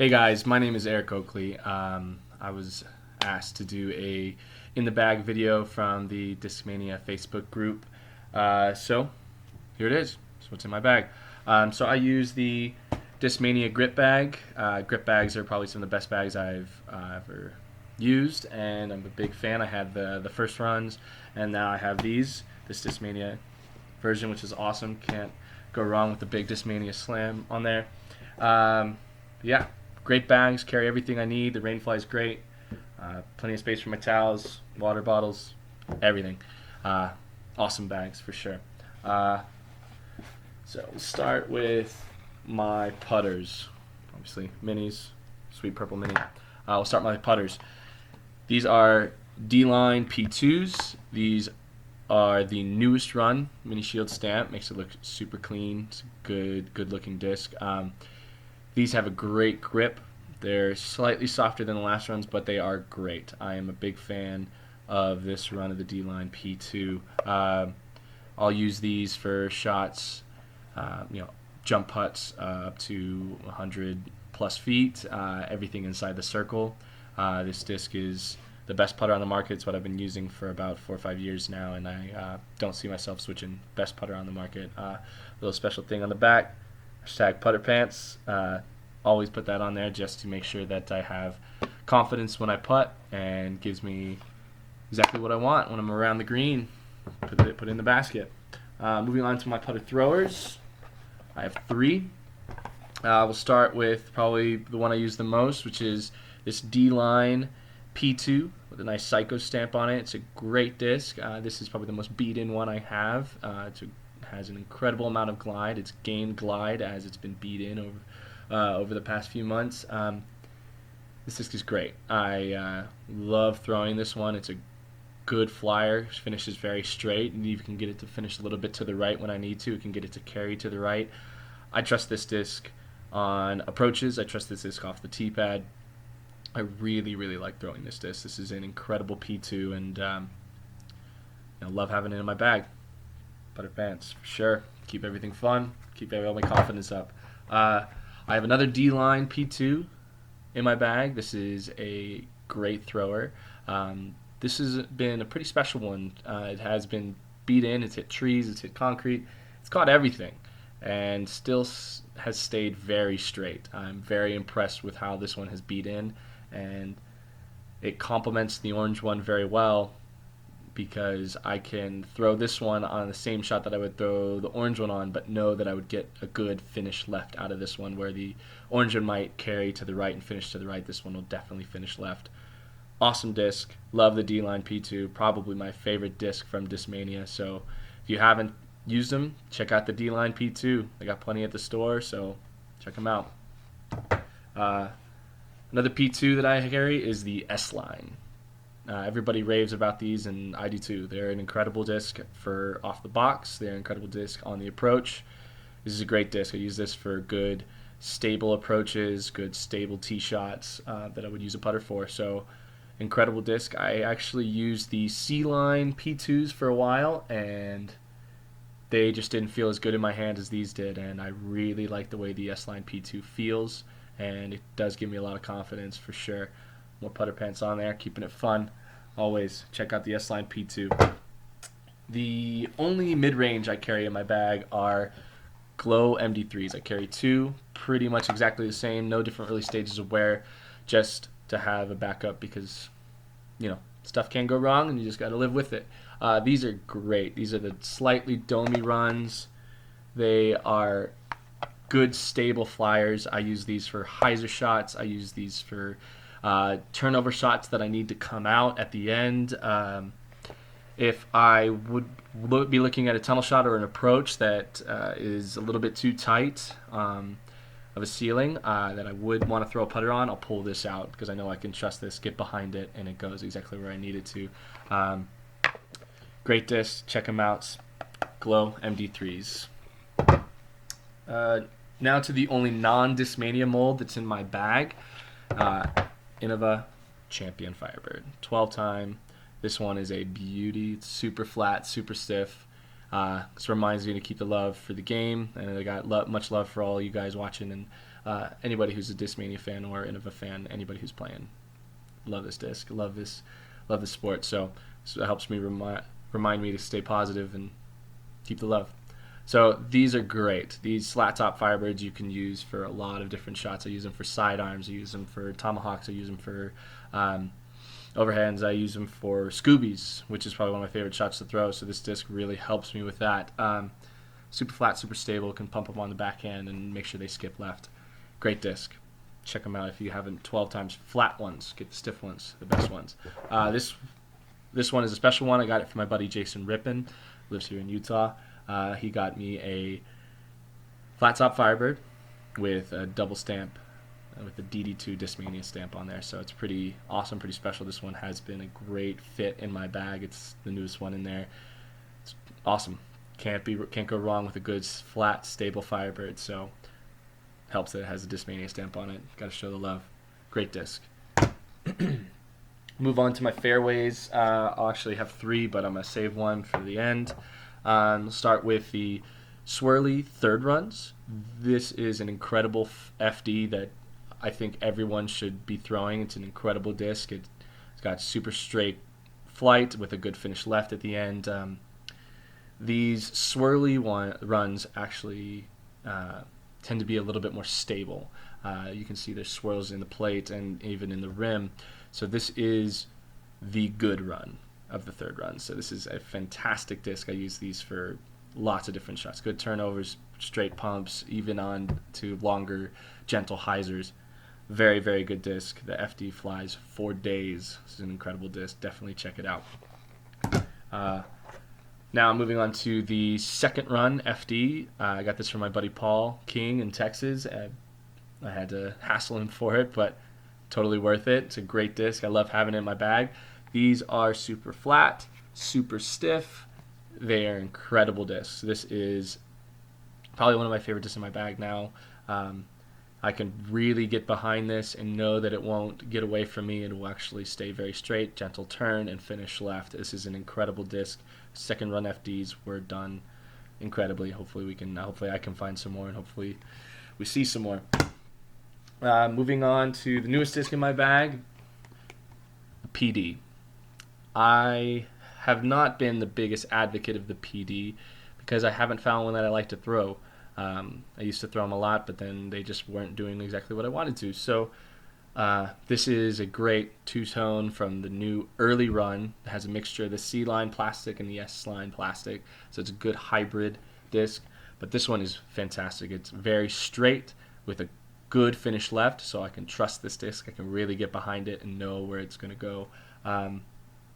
Hey guys, my name is Eric Oakley. I was asked to do a in the bag video from the Discmania Facebook group. So here it is. So what's in my bag? So I use the Discmania grip bag. Grip bags are probably some of the best bags I've ever used, and I'm a big fan. I had the first runs, and now I have this Discmania version, which is awesome. Can't go wrong with the big Discmania slam on there. Yeah, great bags, carry everything I need. The Rainfly is great. Plenty of space for my towels, water bottles, everything. Awesome bags for sure. So we'll start with my putters. Obviously, minis, Sweet Purple Mini. We'll start with my putters. These are D-Line P2s. These are the newest run Mini Shield stamp. Makes it look super clean. It's a good looking disc. These have a great grip. They're slightly softer than the last runs, but they are great. I am a big fan of this run of the D-Line P2. I'll use these for shots, jump putts up to 100 plus feet, everything inside the circle. This disc is the best putter on the market. It's what I've been using for about 4 or 5 years now, and I don't see myself switching. Best putter on the market. Little special thing on the back. Hashtag putter pants. Always put that on there just to make sure that I have confidence when I putt and gives me exactly what I want when I'm around the green. Put it in the basket. Moving on to my putter throwers. I have 3. We'll start with probably the one I use the most, which is this D-Line P2 with a nice Psycho stamp on it. It's a great disc. This is probably the most beat-in one I have. It has an incredible amount of glide. It's gained glide as it's been beat in over the past few months. This disc is great. I love throwing this one. It's a good flyer. Finishes very straight, and you can get it to finish a little bit to the right when I need to. It can get it to carry to the right. I trust this disc on approaches. I trust this disc off the tee pad. I really like throwing this disc. This is an incredible P2, and I love having it in my bag. Putter pants, for sure. Keep everything fun. Keep all my confidence up. I have another D-Line P2 in my bag. This is a great thrower. This has been a pretty special one. It has been beat in. It's hit trees. It's hit concrete. It's caught everything, and still has stayed very straight. I'm very impressed with how this one has beat in, and it complements the orange one very well, because I can throw this one on the same shot that I would throw the orange one on, but know that I would get a good finish left out of this one, where the orange one might carry to the right and finish to the right. This one will definitely finish left. Awesome disc. Love the D-Line P2. Probably my favorite disc from Discmania. So if you haven't used them, check out the D-Line P2. They got plenty at the store, so check them out. Another P2 that I carry is the S-Line. Everybody raves about these, and I do too. They're an incredible disc for off the box. They're an incredible disc on the approach. This is a great disc. I use this for good, stable approaches, good, stable tee shots that I would use a putter for. So, incredible disc. I actually used the C-Line P2s for a while, and they just didn't feel as good in my hand as these did, and I really like the way the S-Line P2 feels, and it does give me a lot of confidence for sure. More putter pants on there, keeping it fun. Always check out the S-Line P2. The only mid-range I carry in my bag are Glow MD3s. I carry 2, pretty much exactly the same, no different really stages of wear, just to have a backup, because stuff can go wrong and you just got to live with it. These are great. These are the slightly domey runs. They are good, stable flyers. I use these for hyzer shots. I use these for turnover shots that I need to come out at the end. If I would be looking at a tunnel shot or an approach that is a little bit too tight of a ceiling that I would want to throw a putter on, I'll pull this out, because I know I can trust this, get behind it, and it goes exactly where I need it to. Great disc. Check them out. Glow MD3s. Now to the only non-Discmania mold that's in my bag. Innova Champion Firebird. 12-time. This one is a beauty. It's super flat, super stiff. This reminds me to keep the love for the game, and I got much love for all you guys watching, and Anybody who's a Discmania fan or Innova fan, anybody who's playing, love this disc, love this sport. So it helps me remind me to stay positive and keep the love. So these are great. These flat top Firebirds you can use for a lot of different shots. I use them for sidearms. I use them for tomahawks. I use them for overhands. I use them for Scoobies, which is probably one of my favorite shots to throw. So this disc really helps me with that. Super flat, super stable. Can pump them on the backhand and make sure they skip left. Great disc. Check them out if you haven't. 12 times flat ones. Get the stiff ones, the best ones. This one is a special one. I got it from my buddy Jason Rippin, lives here in Utah. He got me a flat top Firebird with a double stamp, with the DD2 Discmania stamp on there. So it's pretty awesome, pretty special. This one has been a great fit in my bag. It's the newest one in there. It's awesome. Can't go wrong with a good flat stable Firebird. So helps that it has a Discmania stamp on it. Got to show the love. Great disc. Move on to my fairways. I'll actually have 3, but I'm gonna save one for the end. We'll start with the swirly third runs. This is an incredible FD that I think everyone should be throwing. It's an incredible disc. It's got super straight flight with a good finish left at the end. These swirly runs actually tend to be a little bit more stable. You can see there's swirls in the plate and even in the rim. So this is the good run of the third run. So this is a fantastic disc. I use these for lots of different shots. Good turnovers, straight pumps, even on to longer, gentle hyzers. Very, very good disc. The FD flies for days. This is an incredible disc. Definitely check it out. Now moving on to the second run FD. I got this from my buddy Paul King in Texas. I had to hassle him for it, but totally worth it. It's a great disc. I love having it in my bag. These are super flat, super stiff. They are incredible discs. This is probably one of my favorite discs in my bag now. I can really get behind this and know that it won't get away from me. It will actually stay very straight, gentle turn, and finish left. This is an incredible disc. Second run FDs were done incredibly. Hopefully I can find some more, and hopefully we see some more. Moving on to the newest disc in my bag, PD. I have not been the biggest advocate of the PD because I haven't found one that I like to throw. I used to throw them a lot, but then they just weren't doing exactly what I wanted to. So this is a great two-tone from the new early run. It has a mixture of the C-line plastic and the S-line plastic, so it's a good hybrid disc. But this one is fantastic. It's very straight with a good finish left, so I can trust this disc. I can really get behind it and know where it's going to go.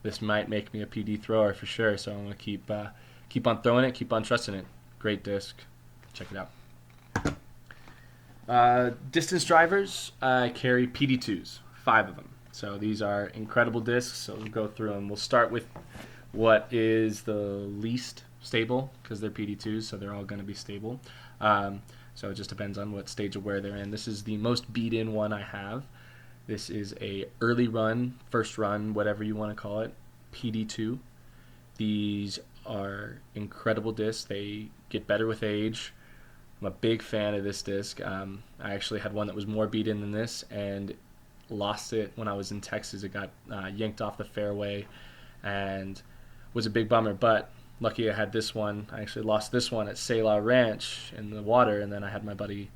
This might make me a PD thrower for sure, so I'm going to keep on throwing it, keep on trusting it. Great disc. Check it out. Distance drivers, I carry PD2s, 5 of them. So these are incredible discs, so we'll go through them. We'll start with what is the least stable, because they're PD2s, so they're all going to be stable. So it just depends on what stage of wear they're in. This is the most beat-in one I have. This is a early run, first run, whatever you want to call it, PD2. These are incredible discs. They get better with age. I'm a big fan of this disc. I actually had one that was more beat-in than this and lost it when I was in Texas. It got yanked off the fairway and was a big bummer, but lucky I had this one. I actually lost this one at Selah Ranch in the water, and then I had my buddy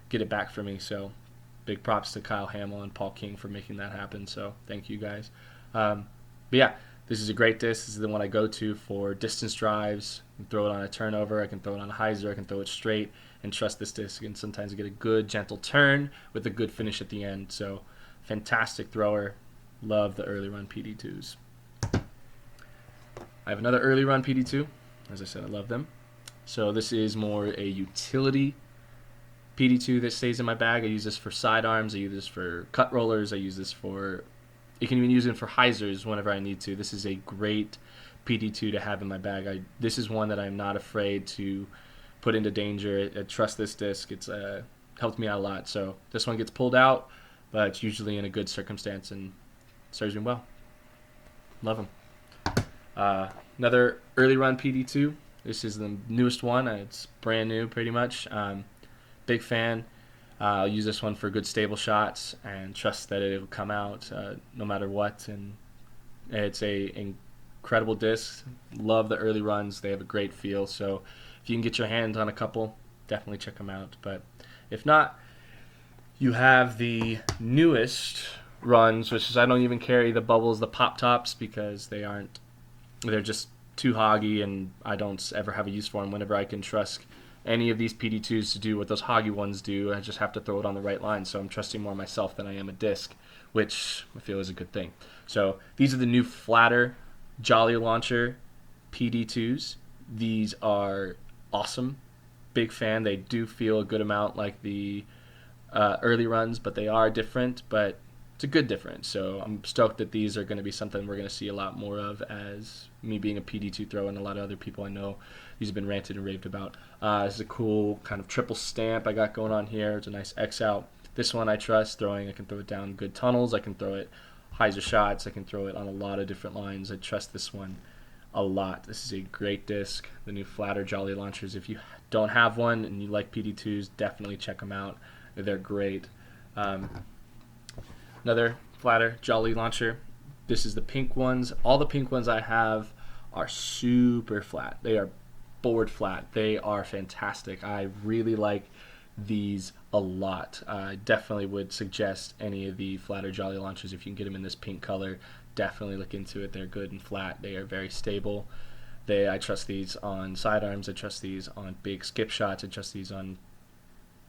get it back for me. So big props to Kyle Hamill and Paul King for making that happen. So thank you guys. But yeah, this is a great disc. This is the one I go to for distance drives. I can throw it on a turnover. I can throw it on a hyzer. I can throw it straight and trust this disc. And sometimes get a good gentle turn with a good finish at the end. So fantastic thrower. Love the early run PD2s. I have another early run PD2. As I said, I love them. So this is more a utility PD2 that stays in my bag. I use this for sidearms. I use this for cut rollers. I use this for, you can even use it for hyzers whenever I need to. This is a great PD2 to have in my bag. This is one that I'm not afraid to put into danger. I trust this disc. It's helped me out a lot. So this one gets pulled out, but it's usually in a good circumstance and serves me well. Love them. Another early run PD2. This is the newest one. It's brand new pretty much. Big fan. I'll use this one for good stable shots and trust that it will come out no matter what. And it's a incredible disc. Love the early runs. They have a great feel. So if you can get your hands on a couple, definitely check them out. But if not, you have the newest runs, which is I don't even carry the bubbles, the pop tops, because they're just too hoggy, and I don't ever have a use for them. Whenever I can trust any of these PD2s to do what those hoggy ones do, I just have to throw it on the right line. So I'm trusting more myself than I am a disc, which I feel is a good thing. So these are the new flatter Jolly Launcher PD2s. These are awesome. Big fan. They do feel a good amount like the early runs, but they are different, but it's a good difference. So I'm stoked that these are going to be something we're going to see a lot more of, as me being a PD2 thrower and a lot of other people I know, these have been ranted and raved about. This is a cool kind of triple stamp I got going on here. It's a nice X out. This one I trust throwing. I can throw it down good tunnels. I can throw it hyzer shots. I can throw it on a lot of different lines. I trust this one a lot. This is a great disc. The new flatter Jolly Launchers. If you don't have one and you like PD2s, definitely check them out. They're great. Another flatter Jolly Launcher. This is the pink ones. All the pink ones I have are super flat. They are board flat. They are fantastic. I really like these a lot. I definitely would suggest any of the flatter Jolly Launchers if you can get them in this pink color. Definitely look into it. They're good and flat. They are very stable. I trust these on sidearms. I trust these on big skip shots. I trust these on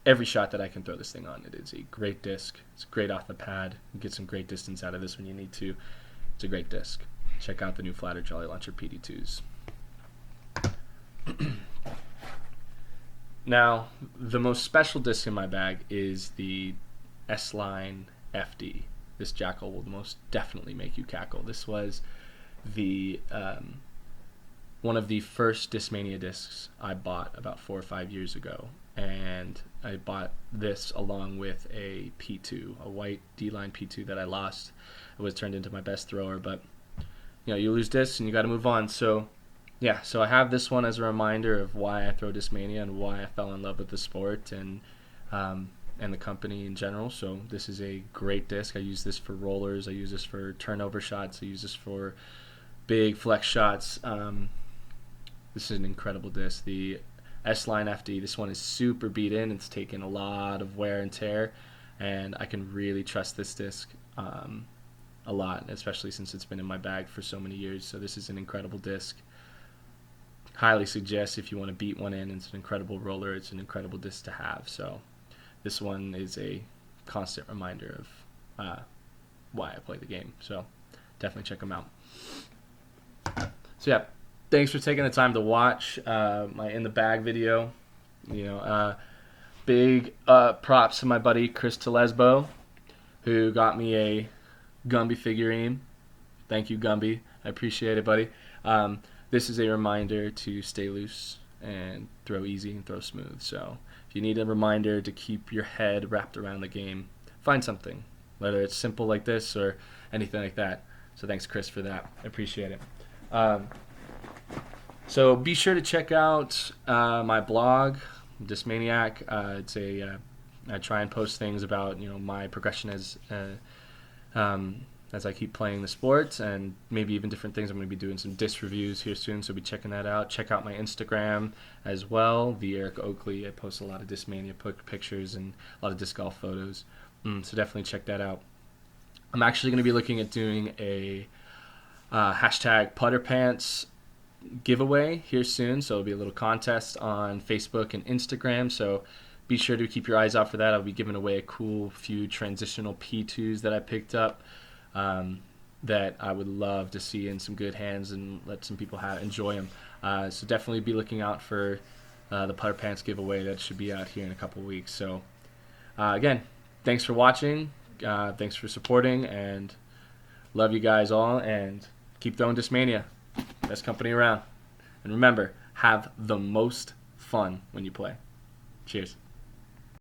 every shot that I can throw this thing on. It is a great disc. It's great off the pad. You get some great distance out of this when you need to. It's a great disc. Check out the new flatter Jolly Launcher PD2s. Now, the most special disc in my bag is the S-Line FD. This jackal will most definitely make you cackle. This was the one of the first Discmania discs I bought about 4 or 5 years ago, and I bought this along with a P2, a white D-line P2 that I lost. It was turned into my best thrower, but you lose discs and you got to move on. So yeah, so I have this one as a reminder of why I throw Discmania and why I fell in love with the sport and the company in general. So this is a great disc. I use this for rollers. I use this for turnover shots. I use this for big flex shots. This is an incredible disc. The S-Line FD, this one is super beat in. It's taken a lot of wear and tear, and I can really trust this disc a lot, especially since it's been in my bag for so many years. So this is an incredible disc. Highly suggest if you want to beat one in. It's an incredible roller. It's an incredible disc to have. So this one is a constant reminder of why I play the game. So definitely check them out. So yeah, thanks for taking the time to watch my in the bag video. Big props to my buddy Chris Telesbo, who got me a Gumby figurine. Thank you, Gumby. I appreciate it, buddy. This is a reminder to stay loose and throw easy and throw smooth. So if you need a reminder to keep your head wrapped around the game, find something, whether it's simple like this or anything like that. So thanks, Chris, for that. I appreciate it. So be sure to check out my blog, Discmaniac. I try and post things about my progression as I keep playing the sport, and maybe even different things. I'm going to be doing some disc reviews here soon, so be checking that out. Check out my Instagram as well, the Eric Oakley. I post a lot of Discmania pictures and a lot of disc golf photos, so definitely check that out. I'm actually going to be looking at doing a hashtag putter pants giveaway here soon, so it'll be a little contest on Facebook and Instagram, so be sure to keep your eyes out for that. I'll be giving away a cool few transitional P2s that I picked up that I would love to see in some good hands and let some people enjoy them. So definitely be looking out for the putter pants giveaway that should be out here in a couple weeks. So again, thanks for watching, thanks for supporting, and love you guys all, and keep throwing Discmania. Best company around. And remember, have the most fun when you play. Cheers.